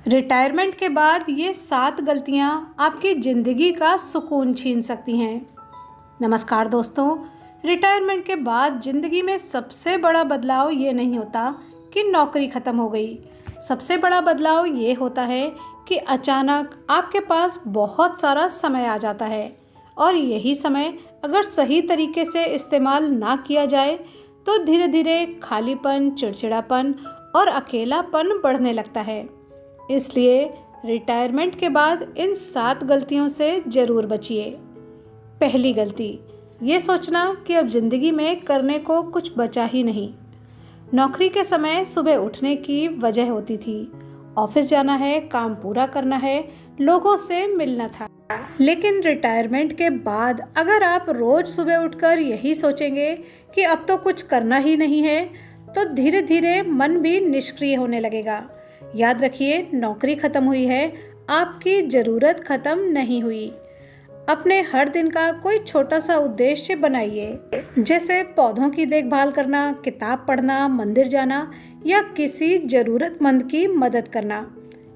Retirement के बाद ये 7 गलतियाँ आपकी ज़िंदगी का सुकून छीन सकती हैं। नमस्कार दोस्तों, रिटायरमेंट के बाद ज़िंदगी में सबसे बड़ा बदलाव ये नहीं होता कि नौकरी ख़त्म हो गई। सबसे बड़ा बदलाव ये होता है कि अचानक आपके पास बहुत सारा समय आ जाता है और यही समय अगर सही तरीके से इस्तेमाल ना किया जाए तो धीरे धीरे खालीपन, चिड़चिड़ापन और अकेलापन बढ़ने लगता है। इसलिए रिटायरमेंट के बाद इन 7 गलतियों से ज़रूर बचिए। पहली गलती, ये सोचना कि अब ज़िंदगी में करने को कुछ बचा ही नहीं। नौकरी के समय सुबह उठने की वजह होती थी, ऑफिस जाना है, काम पूरा करना है, लोगों से मिलना था। लेकिन रिटायरमेंट के बाद अगर आप रोज़ सुबह उठकर यही सोचेंगे कि अब तो कुछ करना ही नहीं है, तो धीरे धीरे मन भी निष्क्रिय होने लगेगा। याद रखिए, नौकरी ख़त्म हुई है, आपकी ज़रूरत ख़त्म नहीं हुई। अपने हर दिन का कोई छोटा सा उद्देश्य बनाइए, जैसे पौधों की देखभाल करना, किताब पढ़ना, मंदिर जाना या किसी ज़रूरतमंद की मदद करना,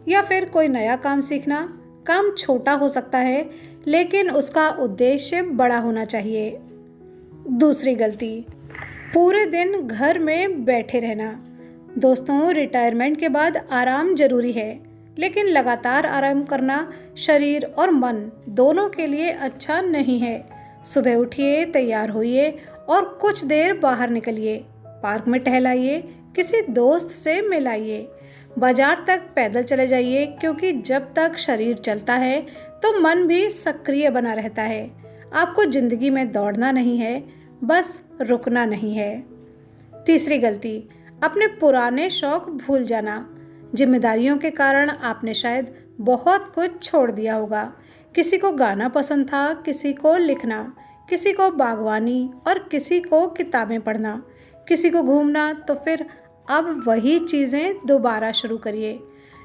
या फिर कोई नया काम सीखना। काम छोटा हो सकता है, लेकिन उसका उद्देश्य बड़ा होना चाहिए। दूसरी गलती, पूरे दिन घर में बैठे रहना। दोस्तों, रिटायरमेंट के बाद आराम जरूरी है, लेकिन लगातार आराम करना शरीर और मन दोनों के लिए अच्छा नहीं है। सुबह उठिए, तैयार होइए और कुछ देर बाहर निकलिए, पार्क में टहलाइए, किसी दोस्त से मिलाइए, बाजार तक पैदल चले जाइए, क्योंकि जब तक शरीर चलता है तो मन भी सक्रिय बना रहता है। आपको जिंदगी में दौड़ना नहीं है, बस रुकना नहीं है। तीसरी गलती, अपने पुराने शौक भूल जाना। जिम्मेदारियों के कारण आपने शायद बहुत कुछ छोड़ दिया होगा। किसी को गाना पसंद था, किसी को लिखना, किसी को बागवानी और किसी को किताबें पढ़ना, किसी को घूमना। तो फिर अब वही चीज़ें दोबारा शुरू करिए।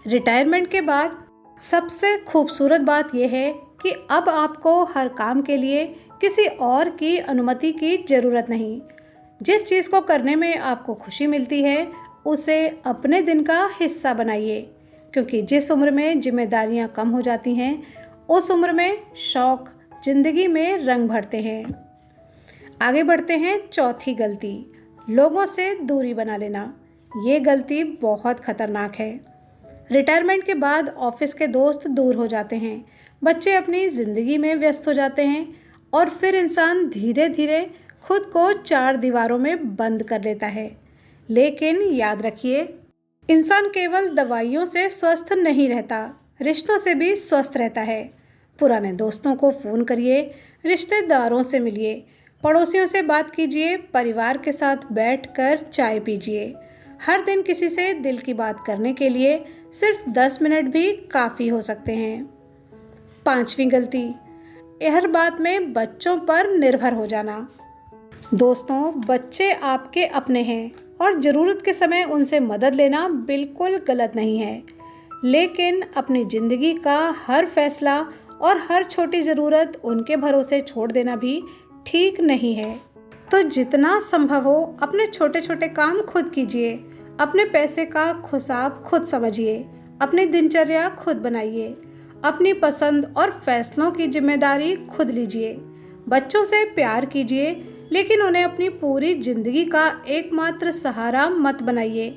रिटायरमेंट के बाद सबसे खूबसूरत बात यह है कि अब आपको हर काम के लिए किसी और की अनुमति की ज़रूरत नहीं। जिस चीज़ को करने में आपको खुशी मिलती है, उसे अपने दिन का हिस्सा बनाइए, क्योंकि जिस उम्र में जिम्मेदारियां कम हो जाती हैं, उस उम्र में शौक जिंदगी में रंग भरते हैं। आगे बढ़ते हैं। चौथी गलती, लोगों से दूरी बना लेना। ये गलती बहुत खतरनाक है। रिटायरमेंट के बाद ऑफिस के दोस्त दूर हो जाते हैं, बच्चे अपनी ज़िंदगी में व्यस्त हो जाते हैं और फिर इंसान धीरे धीरे खुद को 4 दीवारों में बंद कर लेता है। लेकिन याद रखिए, इंसान केवल दवाइयों से स्वस्थ नहीं रहता, रिश्तों से भी स्वस्थ रहता है। पुराने दोस्तों को फ़ोन करिए, रिश्तेदारों से मिलिए, पड़ोसियों से बात कीजिए, परिवार के साथ बैठकर चाय पीजिए। हर दिन किसी से दिल की बात करने के लिए सिर्फ 10 मिनट भी काफ़ी हो सकते हैं। पांचवी गलती, हर बात में बच्चों पर निर्भर हो जाना। दोस्तों, बच्चे आपके अपने हैं और ज़रूरत के समय उनसे मदद लेना बिल्कुल गलत नहीं है, लेकिन अपनी ज़िंदगी का हर फैसला और हर छोटी ज़रूरत उनके भरोसे छोड़ देना भी ठीक नहीं है। तो जितना संभव हो अपने छोटे छोटे काम खुद कीजिए, अपने पैसे का हिसाब खुद समझिए, अपनी दिनचर्या खुद बनाइए, अपनी पसंद और फैसलों की जिम्मेदारी खुद लीजिए। बच्चों से प्यार कीजिए, लेकिन उन्हें अपनी पूरी ज़िंदगी का एकमात्र सहारा मत बनाइए,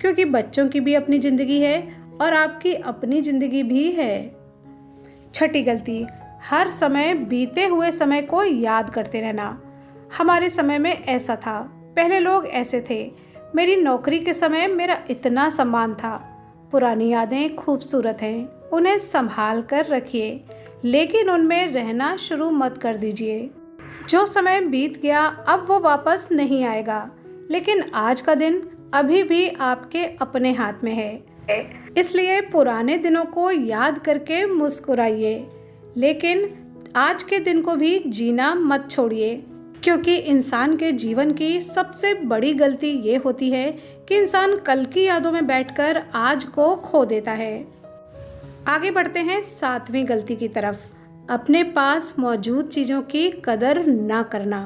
क्योंकि बच्चों की भी अपनी ज़िंदगी है और आपकी अपनी ज़िंदगी भी है। छठी गलती, हर समय बीते हुए समय को याद करते रहना। हमारे समय में ऐसा था, पहले लोग ऐसे थे, मेरी नौकरी के समय मेरा इतना सम्मान था। पुरानी यादें खूबसूरत हैं, उन्हें संभाल कर रखिए, लेकिन उनमें रहना शुरू मत कर दीजिए। जो समय बीत गया अब वो वापस नहीं आएगा, लेकिन आज का दिन अभी भी आपके अपने हाथ में है। इसलिए पुराने दिनों को याद करके मुस्कुराइए, लेकिन आज के दिन को भी जीना मत छोड़िए, क्योंकि इंसान के जीवन की सबसे बड़ी गलती ये होती है कि इंसान कल की यादों में बैठकर आज को खो देता है। आगे बढ़ते हैं 7वीं गलती की तरफ, अपने पास मौजूद चीज़ों की कदर ना करना।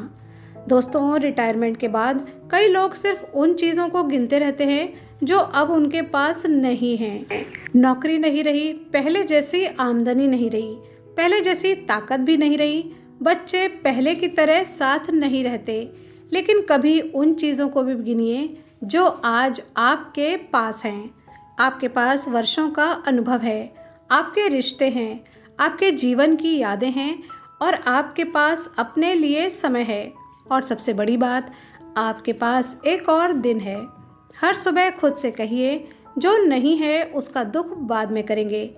दोस्तों, रिटायरमेंट के बाद कई लोग सिर्फ उन चीज़ों को गिनते रहते हैं जो अब उनके पास नहीं हैं। नौकरी नहीं रही, पहले जैसी आमदनी नहीं रही, पहले जैसी ताकत भी नहीं रही, बच्चे पहले की तरह साथ नहीं रहते। लेकिन कभी उन चीज़ों को भी गिनिए जो आज आपके पास हैं। आपके पास वर्षों का अनुभव है, आपके रिश्ते हैं, आपके जीवन की यादें हैं और आपके पास अपने लिए समय है। और सबसे बड़ी बात, आपके पास एक और दिन है। हर सुबह खुद से कहिए, जो नहीं है उसका दुख बाद में करेंगे।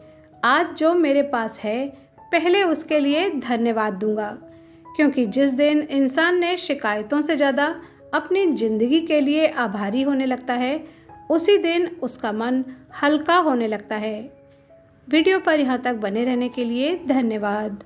आज जो मेरे पास है, पहले उसके लिए धन्यवाद दूंगा। क्योंकि जिस दिन इंसान ने शिकायतों से ज़्यादा अपनी ज़िंदगी के लिए आभारी होने लगता है, उसी दिन उसका मन हल्का होने लगता है। वीडियो पर यहाँ तक बने रहने के लिए धन्यवाद।